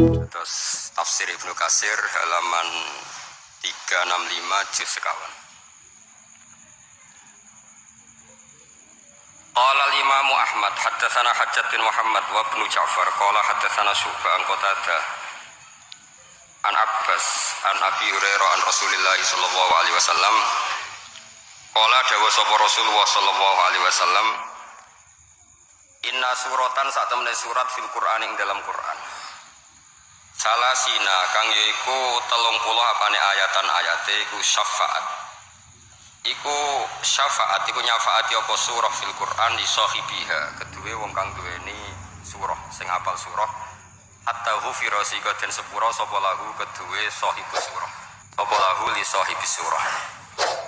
Terus tafsir Ibnu Katsir halaman 365 juz sekawan. Qala al-Imam Ahmad haddatsana Hajjaj bin Muhammad wa Ibnu Ja'far qala haddatsana Syu'bah an Qatadah an Abbas an Abi Hurairah an Rasulillah sallallahu alaihi wasallam qala dawa sapa Rasulullah sallallahu alaihi wasallam inna suratan sak temene surat fil Qur'an ing dalam Qur'an salasina kang yaiku 30 apane ayatan-ayate iku syafaat iku nyafaati apa surah fil Qur'an li sahibiha keduwe wong kang duweni surah sing apal surah hatta ghufira sika den sepura sapa lahu keduwe sahibus surah sapa lahu li sahibis surah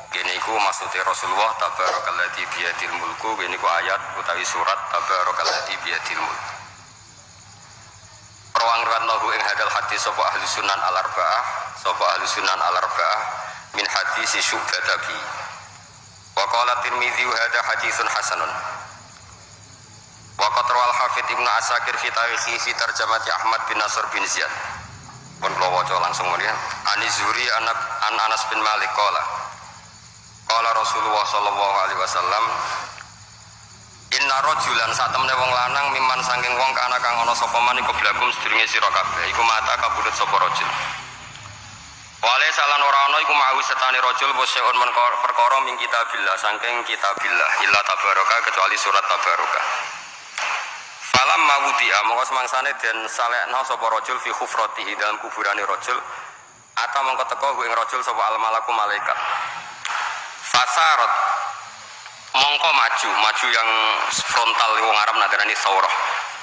kene iku maksude Rasulullah tabarakalladzi biyadil mulku kene iku ayat utawi surat tabarakalladzi biyadil mulku rawang riwayat lahu ing hadal hadis sapa ahli sunan al-arba'ah min hadis Syu'bah tabi wa qala Tirmidzi hadza haditsun hasanun wa qatra al-Hafidz Ibnu Asakir fi tarikhi fi tarjamati Ahmad bin Nasr bin Ziyad pun kula waca langsung ya Ani Zuri an Anas bin Malik qala Rasulullah sallallahu alaihi wasallam inna rajulan sak temene wong lanang miman saking wong kana kang ana sapa man iku blagum sedurunge sira kabeh iku mata kabudut sapa rajul wale salan ora ana iku mau setane rajul poseon perkara min kitabillah saking kitabillah illa tabaraka kecuali surat tabaraka falam mawdi'a mongko semangsane den salekna sapa rajul fi khufratihi dalam kuburane rajul atau mongko teka ing rajul sapa al malaku malaikat fasarat mongko maju yang frontal wong Arab nadarani saurah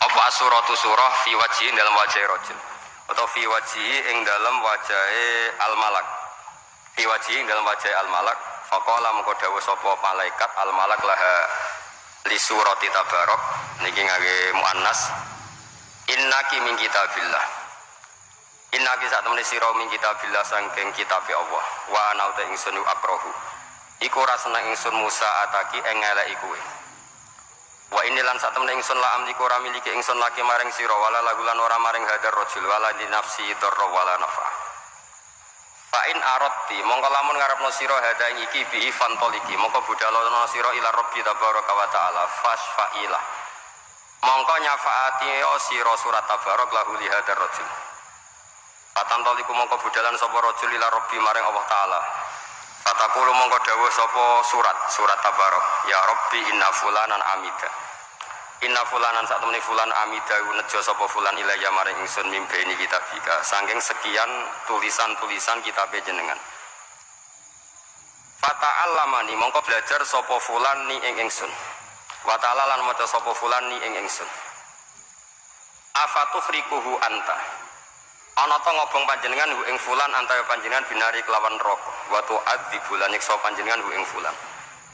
apa asuratu surah fi wajhi dalam wajah rajul atau fi wajhi ing dalam wajahe al malak fi wajhi ing dalam wajah al malak faqala mongko dawuh sapa malaikat al malak laha li surati tabarok niki ngangge muannas innaki min kitabillah innaki sak temene sira min kitabillah saking kitabe Allah wa ana uta ingsun akrahu iku ora seneng ingsun Musa ataki ing ngeleki kowe wa inilan sak temene ingsun la amliku ora miliki ingsun laki maring sira wala lagulan ora maring hadar rajul wala di nafsi darra wala nafa fa in aradti mongko lamun ngarepno sira hada iki bi fantoliki mongko budalono sira ila rabbi tabaraka wa taala fasfailah mongko nyafaati sira surat tabarak lahu li hadar rajul fatantoliku mongko budalan sapa rajul ila rabbi maring Allah taala fatakulu mongko dawuh sapa surat tabarak ya rabbi inna fulanan amida inna fulanan sak temene fulan amida nejo sapa fulan ilayya maring ingsun mimbeni kitabika saking sekian tulisan-tulisan kitabe jenengan fata'allamani mongko belajar sapa fulan ni ing ingsun wa ta'ala lan maca sapa fulan ni ing ingsun afatuhrikuhu anta ana ta ngobong panjenengan hu ing fulan antara panjenengan binari kelawan neraka wa tu'adzibul lan nyiksa panjenengan hu ing fulan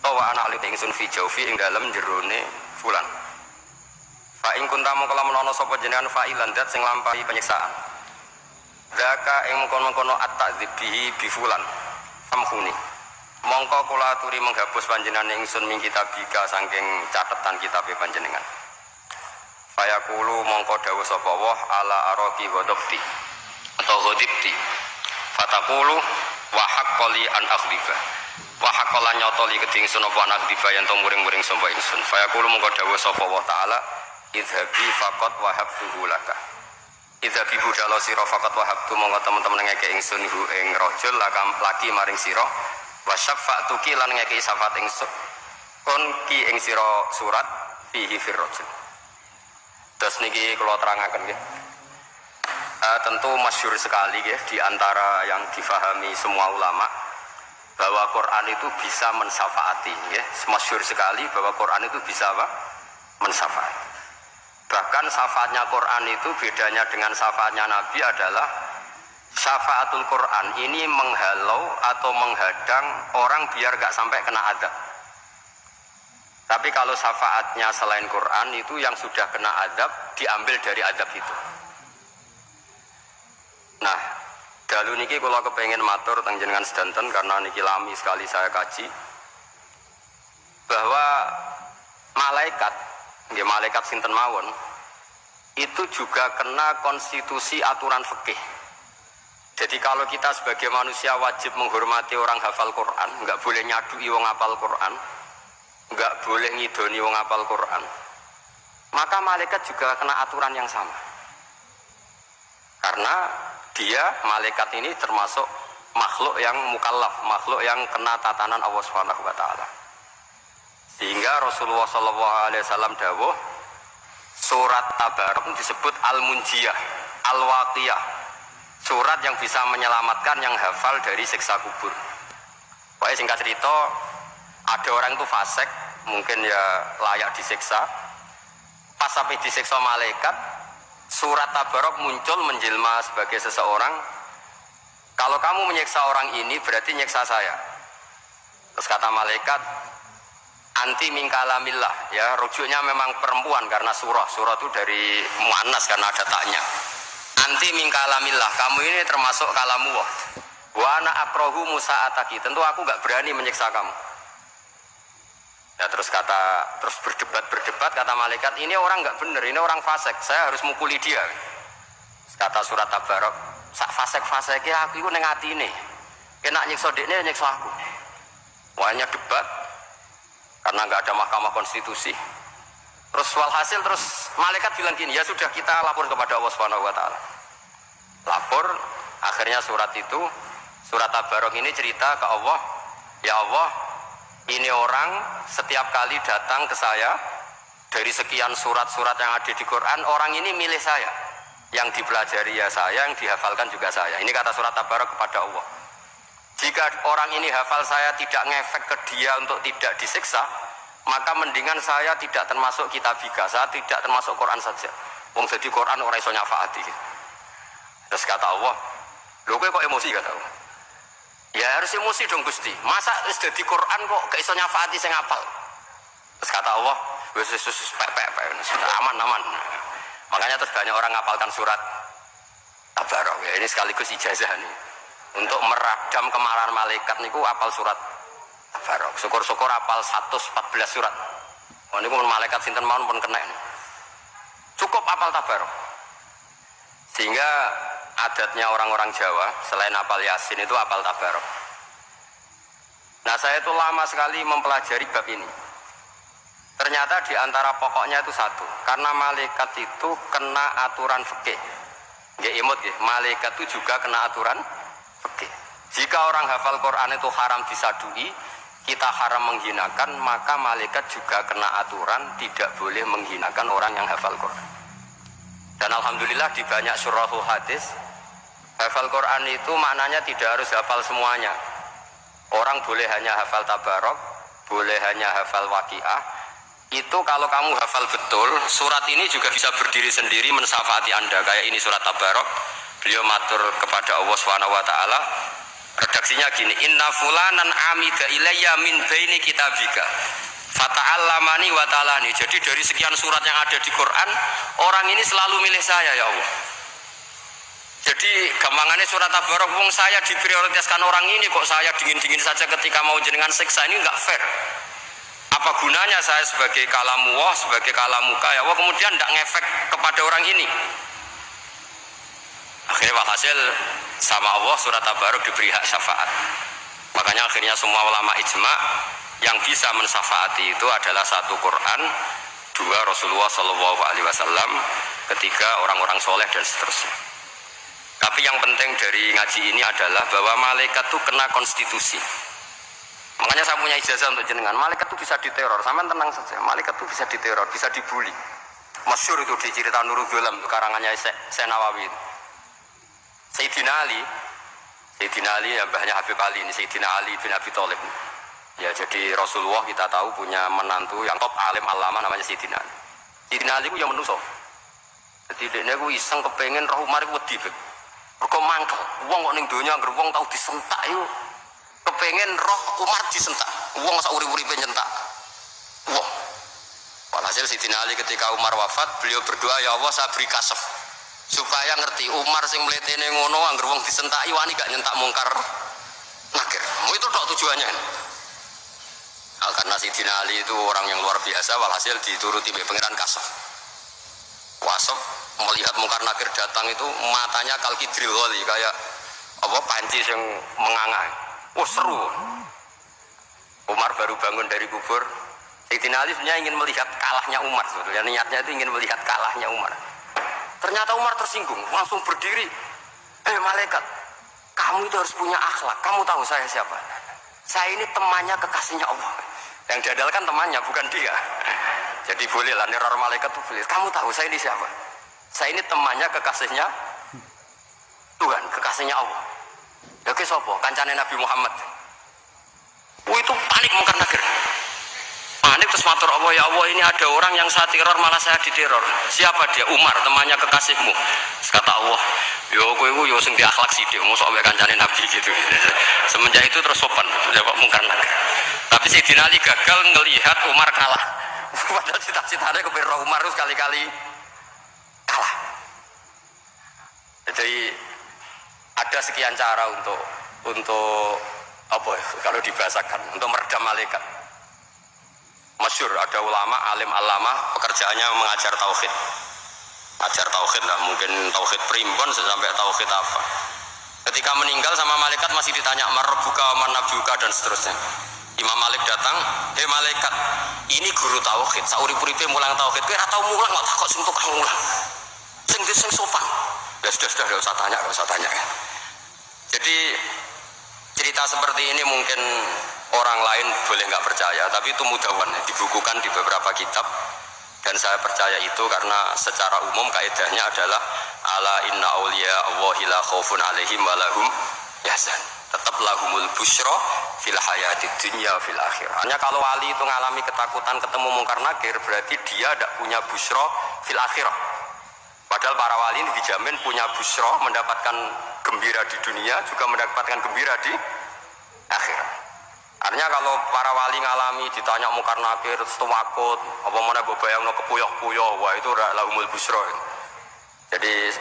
tawa ana ali ingsun fi jaufi ing dalem jerone fulan fa ing kuntamu kalamun ana sapa jenengan fa'ilan dat sing lampahi penyiksaan zaka ing mengkono-kono at-ta'dzib bihi bi fulan famhuni mongko kula aturi menghapus panjenengan ingsun min kitabika saking catetan kitabe panjenengan fayaqulu mongko dawuh sapa Allah ala araqi ghadabti atau ghadibti fataqulu wa haqqali an akhdifa wa haqqalan nyotoli keding sun apa anak diba yen to muring-muring sapa ingsun fayaqulu mongko dawuh sapa Allah taala idhabi faqat wa habtuhu laka idhabi budala sira faqat wa habtu mongko teman-teman ngeke ingsun hu ing rajul laki maring sira wa syafa'tuki lan ngeke syafaat ingsun kon ki ing sira surat fihi fir rajul. Terus niki kalau terangaken nggih. Tentu masyhur sekali nggih di antara yang difahami semua ulama bahwa Quran itu bisa mensyafaati nggih. Masyhur sekali bahwa Quran itu bisa apa? Mensyafaat. Bahkan syafaatnya Quran itu bedanya dengan syafaatnya Nabi adalah syafaatul Quran ini menghalau atau menghadang orang biar gak sampai kena azab. Tapi kalau syafaatnya selain Quran itu yang sudah kena azab diambil dari azab itu. Nah, dalu niki kula kepengin matur teng jenengan sedanten karena niki lami sekali saya kaji bahwa malaikat, nggih malaikat sinten mawon itu juga kena konstitusi aturan fikih. Jadi kalau kita sebagai manusia wajib menghormati orang hafal Quran, nggak boleh nyadui wong hafal Quran, nggak boleh ngidoni wong hafal Quran, maka malaikat juga kena aturan yang sama. Karena dia, malaikat ini termasuk makhluk yang mukallaf, makhluk yang kena tatanan Allah Subhanahu wa taala. Sehingga Rasulullah SAW dawuh, surat Tabarok disebut Al-Munjiyah, Al-Waqiyah, surat yang bisa menyelamatkan yang hafal dari siksa kubur. Pokoknya singkat cerita, ada orang itu fasik, mungkin ya layak disiksa. Pas sampai disiksa malaikat, surat Tabarok muncul menjelma sebagai seseorang. Kalau kamu menyiksa orang ini berarti nyiksa saya. Terus kata malaikat, anti mingkalamillah, ya rujuknya memang perempuan karena surah itu dari muannas karena ada taknya. Anti mingkalamillah, kamu ini termasuk kalamullah. Wa ana akrahu musa'ataki, tentu aku gak berani menyiksa kamu. Ya terus berdebat kata malaikat, ini orang gak bener, ini orang fasik, saya harus mukuli dia. Kata surat Tabarok, sak fasik-fasiknya aku itu ning atine. Kena nyiksa dekne nyiksa aku. Wahnya debat karena nggak ada mahkamah konstitusi. Terus walhasil terus malaikat bilang gini, ya sudah kita lapor kepada Allah Subhanahu wa taala. Lapor, akhirnya surat Tabarok ini cerita ke Allah, ya Allah, ini orang setiap kali datang ke saya dari sekian surat-surat yang ada di Quran, orang ini milih saya. Yang dipelajari ya saya, yang dihafalkan juga saya. Ini kata surat Tabarok kepada Allah. Jika orang ini hafal saya tidak ngefek ke dia untuk tidak disiksa, maka mendingan saya tidak termasuk kitabika, saya tidak termasuk Quran saja. Wong jadi Quran orang iso nyafaati. Terus kata Allah, lho kowe kok emosi kata Allah. Ya harus emosi dong Gusti. Masa wis dadi Quran kok gak iso nyafaati sing hafal. Terus kata Allah, wis aman. Makanya terus banyak orang ngapalkan surat Tabarok. Ya, ini sekaligus ijazah nih. Untuk meradam kemarahan malaikat niku apal surat Tabarok. Syukur-syukur apal 114 surat. Oh niku malaikat sinten mawon pun kena. Cukup apal Tabarok. Sehingga adatnya orang-orang Jawa selain apal Yasin itu apal Tabarok. Nah, saya itu lama sekali mempelajari bab ini. Ternyata di antara pokoknya itu satu, karena malaikat itu kena aturan fikih. Nggih imut nggih, malaikat itu juga kena aturan fikih. Jika orang hafal Quran itu haram disadui, kita haram menghinakan, maka malaikat juga kena aturan tidak boleh menghinakan orang yang hafal Quran. Dan alhamdulillah di banyak surahul hadis, hafal Quran itu maknanya tidak harus hafal semuanya. Orang boleh hanya hafal Tabarok, boleh hanya hafal Waqiah. Itu kalau kamu hafal betul, surat ini juga bisa berdiri sendiri mensyafaati Anda. Kayak ini surat Tabarok, beliau matur kepada Allah Subhanahu wa taala. Redaksinya gini, inna fulanan amida ilayya min baini kitabika fata'allamani wa ta'alani. Jadi dari sekian surat yang ada di Quran, orang ini selalu milih saya ya Allah. Jadi gampangannya surat Tabarok, wong saya diprioritaskan orang ini kok saya dingin-dingin saja ketika mau jenengan siksa, ini enggak fair. Apa gunanya saya sebagai kalamullah, sebagai kalamuka ya Allah, kemudian tidak ngefek kepada orang ini. Akhirnya walhasil sama Allah surat Tabarok diberi hak syafaat. Makanya akhirnya semua ulama ijma yang bisa mensyafaati itu adalah satu Quran, dua Rasulullah SAW, ketiga orang-orang soleh dan seterusnya. Tapi yang penting dari ngaji ini adalah bahwa malaikat itu kena konstitusi. Makanya saya punya ijazah untuk jenengan. Malaikat itu bisa diteror, sampean tenang saja. Malaikat itu bisa diteror, bisa dibully. Masyhur itu di cerita Nurul Ghulam, karangannya Syekh Nawawi. Sayyidina Ali ya mbahnya Habib Ali ini, Sayyidina Ali bin Abi Thalib. Ya jadi Rasulullah kita tahu punya menantu yang top alim alama namanya Sayyidina Ali. Sayyidina Ali itu yang menuso. Jadi dia ku iseng kepengen roh Umar ku wedi. Mergo mangkel. Wong kok ning donya anggere wong tau disentak yo kepengen roh Umar disentak. Wong sak urip-uripe nyentak. Wah. Walhasil Sayyidina Ali ketika Umar wafat, beliau berdoa, ya Allah saya beri kasef supaya ngerti Umar sing mletene ngono anggere wong disentaki wani gak nyentak mungkar nakir. Itu tok tujuannya. Karena Sayyidina Ali itu orang yang luar biasa, walhasil dituruti oleh pangeran kasef. Wasop melihat Mungkar Nakir datang itu matanya kalkidril kali kayak apa panci yang menganga. Wah seru. Umar baru bangun dari kubur. Sayyidina Ali sebenarnya ingin melihat kalahnya Umar sebetulnya. Niatnya itu ingin melihat kalahnya Umar. Ternyata Umar tersinggung, langsung berdiri. Malaikat, kamu itu harus punya akhlak. Kamu tahu saya siapa? Saya ini temannya kekasihnya Allah. Yang dadal kan temannya, bukan dia. Jadi boleh lah, neror malaikat itu boleh. Kamu tahu saya ini siapa? Saya ini temannya kekasihnya Tuhan, kekasihnya Allah. Ya ke sopo, kancane Nabi Muhammad. Itu panik Mungkar Nakir. Panik terus matur Allah, ya Allah ini ada orang yang saya teror malah saya diteror. Siapa dia? Umar, temannya kekasihmu. Terus kata Allah, yo kowe ku yo sing diakhlak sithik mosok ambek kancane Nabi gitu. Semenjak itu terus sopan jawab Mungkar Nakir. Tapi Sayyidina Ali gagal ngelihat Umar kalah. Padahal cita-citanya kepira Umar sekali-kali kalah. Jadi ada sekian cara untuk apa ya, kalau dibahasakan untuk meredam malaikat. Masyhur ada ulama alim alama pekerjaannya mengajar tauhid. Ajar tauhid lah, mungkin tauhid primbon sampai tauhid apa. Ketika meninggal sama malaikat masih ditanya marbuka manabiuka dan seterusnya. Imam Malik datang, "Hei malaikat, ini guru tauhid, saurip-uripe mulang tauhid. Kowe ora tau mulang kok takok sing tukang mulang. Sing sopan." Ya sudah enggak usah tanya. Jadi cerita seperti ini mungkin orang lain boleh nggak percaya, tapi itu mudawan dibukukan di beberapa kitab dan saya percaya itu karena secara umum kaidahnya adalah ala inna auliya Allahi la khaufun alaihim wa lahum yahzan. Tetap lahumul busyra fil hayatid dunya fil akhirah. Hanya kalau wali itu mengalami ketakutan ketemu Mungkar Nakir berarti dia tidak punya busyra fil akhirah. Padahal para wali ini dijamin punya busyra, mendapatkan gembira di dunia juga mendapatkan gembira di akhirat. Artinya kalau para wali ngalami ditanya Mungkar Nakir terus takut, apa mana bayangno kepuyok-puyok, wah itu lahumul busyra. Jadi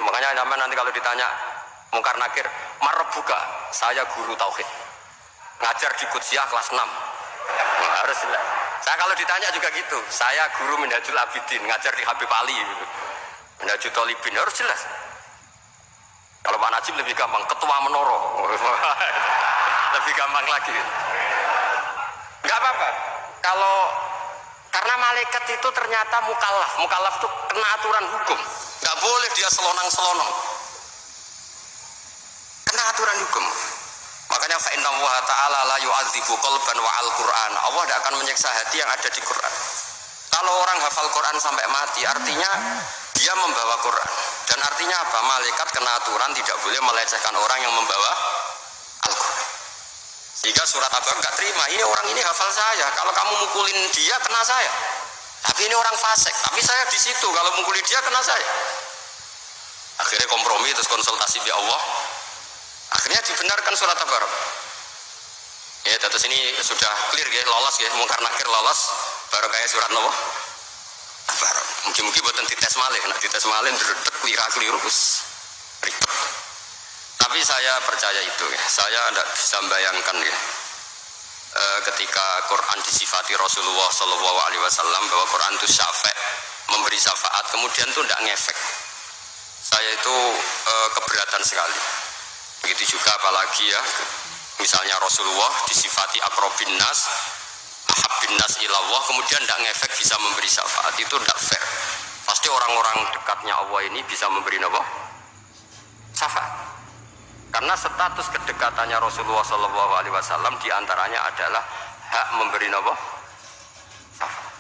makanya zaman nanti kalau ditanya Mungkar Nakir, marbuka, saya guru tauhid. Ngajar di Qudsiyah kelas 6. Nah, harus jelas. Saya kalau ditanya juga gitu, saya guru Minhajul Abidin, ngajar di Habib Ali gitu. Minhajul Thalibin harus jelas. Kalau Pak Najib lebih gampang, ketua menoro. Lebih gampang lagi. Enggak apa-apa. Karena malaikat itu ternyata mukallaf itu kena aturan hukum. Enggak boleh dia selonang-selonong. Kena aturan hukum. Makanya fa inna Allah ta'ala la yu'adzibu qalban wa al-Qur'an. Allah tidak akan menyiksa hati yang ada di Quran. Kalau orang hafal Quran sampai mati, artinya dia membawa Quran. Dan artinya apa? Malaikat kena aturan tidak boleh melecehkan orang yang membawa Al-Quran. Sehingga surat Abah enggak terima, ini orang ini hafal saya, kalau kamu mukulin dia kena saya. Tapi ini orang fasik, tapi saya di situ, kalau mukulin dia kena saya. Akhirnya kompromi terus konsultasi di Allah. Akhirnya dibenarkan surat Abah. Ya, terus ini sudah clear ya, lolos ya, Mungkar Nakir lolos, baru kayak surat Nabi. Mungkin buatan dites malih, nak dites malih dredeg keliru ribet. Tapi saya percaya itu ya. Saya tidak bisa membayangkan ya. Ketika Quran disifati Rasulullah Shallallahu Alaihi Wasallam bahwa Quran itu syafa', memberi syafaat, kemudian itu tidak ngefek. Saya itu keberatan sekali. Begitu juga apalagi ya, misalnya Rasulullah disifati aqrabin nas, ahabbin nas ilallah, kemudian tidak ngefek bisa memberi syafaat, itu tidak fair. Pasti orang-orang dekatnya Allah ini bisa memberi apa? Syafaat. Karena status kedekatannya Rasulullah Shallallahu Alaihi Wasallam diantaranya adalah hak memberi apa? Syafaat.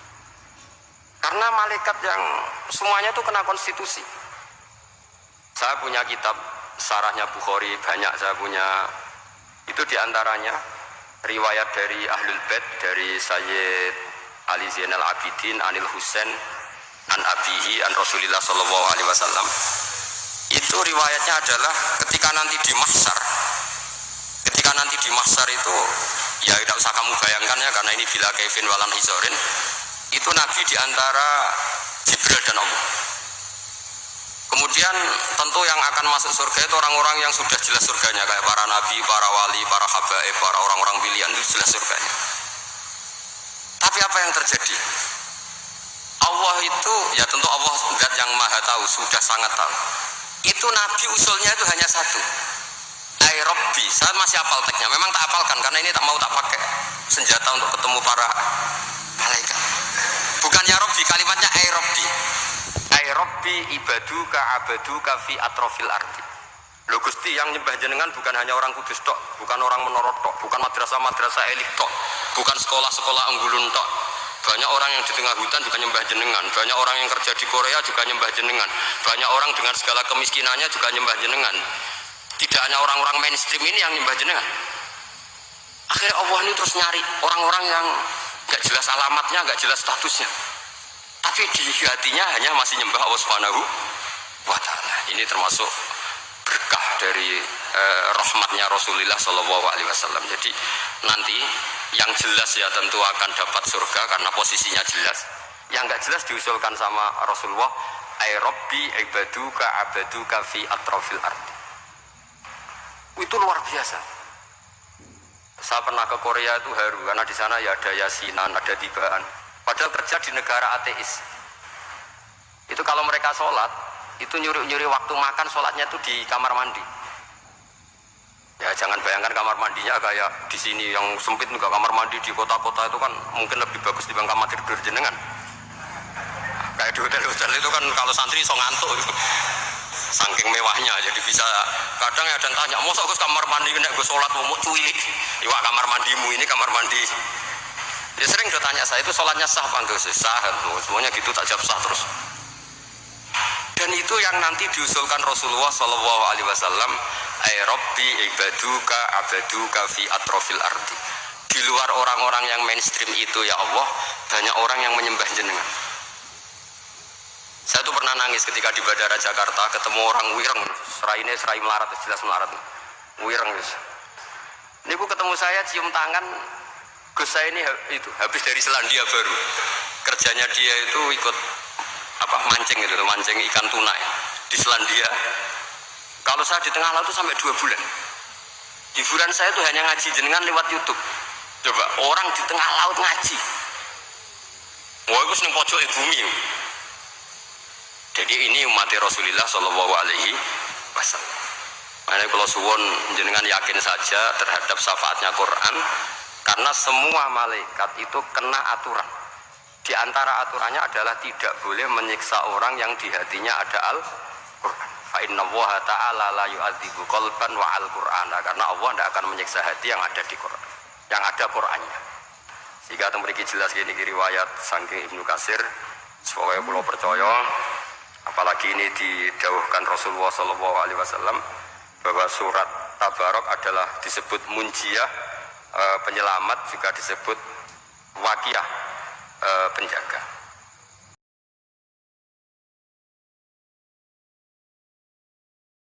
Karena malaikat yang semuanya itu kena konstitusi. Saya punya kitab Syarahnya Bukhari banyak, saya punya itu diantaranya riwayat dari Ahlul Bait, dari Sayyid Ali Zainal Abidin Anil Husain an Abihi an Rasulillah Sallallahu Alaihi Wasallam. Itu riwayatnya adalah ketika nanti di mahsyar itu ya tidak usah kamu bayangkan ya, karena ini bila Kevin walan hizorin, itu Nabi diantara Jibril dan Allah. Kemudian tentu yang akan masuk surga itu orang-orang yang sudah jelas surganya, kayak para nabi, para wali, para habaib, para orang-orang pilihan, itu jelas surganya. Tapi apa yang terjadi? Allah Allah itu ya tentu Allah zat yang maha tahu, sudah sangat tahu. Itu Nabi usulnya itu hanya satu. Ai Rabbi, saya masih hafal teksnya. Memang tak hafalkan karena ini tak mau tak pakai senjata untuk ketemu para malaikat. Bukan ya Rabbi, kalimatnya ai Rabbi. Ai Rabbi ibaduka abaduka fi atrofil ardi. Lho Gusti, yang nyembah jenengan bukan hanya orang kudus tok, bukan orang menorot tok, bukan madrasah-madrasah elit tok, bukan sekolah-sekolah unggulun tok. Banyak orang yang di tengah hutan juga nyembah jenengan, banyak orang yang kerja di Korea juga nyembah jenengan, banyak orang dengan segala kemiskinannya juga nyembah jenengan. Tidak hanya orang-orang mainstream ini yang nyembah jenengan. Akhirnya Allah ini terus nyari orang-orang yang gak jelas alamatnya, gak jelas statusnya, tapi di hatinya hanya masih nyembah Allah Subhanahu wa ta'ala. Ini termasuk berkah dari rahmatnya Rasulullah Shallallahu Alaihi Wasallam. Jadi nanti yang jelas ya tentu akan dapat surga karena posisinya jelas. Yang nggak jelas diusulkan sama Rasulullah, ay Rabbi ibaduka abaduka fi atrofil ardi. Itu luar biasa. Saya pernah ke Korea itu haru karena di sana ya ada yasinan, ada tibaan. Padahal kerja di negara ateis. Itu kalau mereka sholat, itu nyuri-nyuri waktu makan, sholatnya itu di kamar mandi. Ya jangan bayangkan kamar mandinya kayak di sini yang sempit juga. Kamar mandi di kota-kota itu kan mungkin lebih bagus dibanding kamar tidur jenengan. Kayak di hotel-hotel itu kan kalau santri so ngantuk itu. Saking mewahnya, jadi bisa kadang ada yang tanya, masa Gus kamar mandi nek gue sholat mau cuilik? Iwak kamar mandimu ini kamar mandi. Dia sering bertanya saya itu sholatnya sah apa enggak sih? Sah, semuanya gitu tak jawab sah terus. Dan itu yang nanti diusulkan Rasulullah Shallallahu Alaihi Wasallam, ay Rabbi ibaduka abaduka fi atrofil ardi. Di luar orang-orang yang mainstream itu ya Allah, banyak orang yang menyembah jenengan. Saya tuh pernah nangis ketika di Bandara Jakarta ketemu orang wireng, serai melarat, jelas melarat, wireng guys. Ini aku ketemu saya cium tangan, Gus saya ini itu habis dari Selandia Baru, kerjanya dia itu ikut mancing gitu, mancing ikan tuna ya, di Selandia. Kalau saya di tengah laut itu sampai 2 bulan. Hiburan saya itu hanya ngaji jenengan lewat YouTube. Coba orang di tengah laut ngaji. Wah itu seneng pojok bumi. Jadi ini umat Rasulullah Shallallahu Alaihi Wasallam. Makanya kalau suwon jenengan yakin saja terhadap syafaatnya Quran, karena semua malaikat itu kena aturan. Di antara aturannya adalah tidak boleh menyiksa orang yang di hatinya ada Al-Quran. Fa innallaha ta'ala la yu'adzibu qalban wa al-Qur'ana, karena Allah tidak akan menyiksa hati yang ada di Quran, yang ada Qurannya. Jika memiliki jelas ini riwayat saking Ibnu Katsir, semoga kula percaya, apalagi ini didawuhkan Rasulullah Shallallahu Alaihi Wasallam bahwa surat Tabarok adalah disebut munjiah, penyelamat, juga disebut waqiah, penjaga.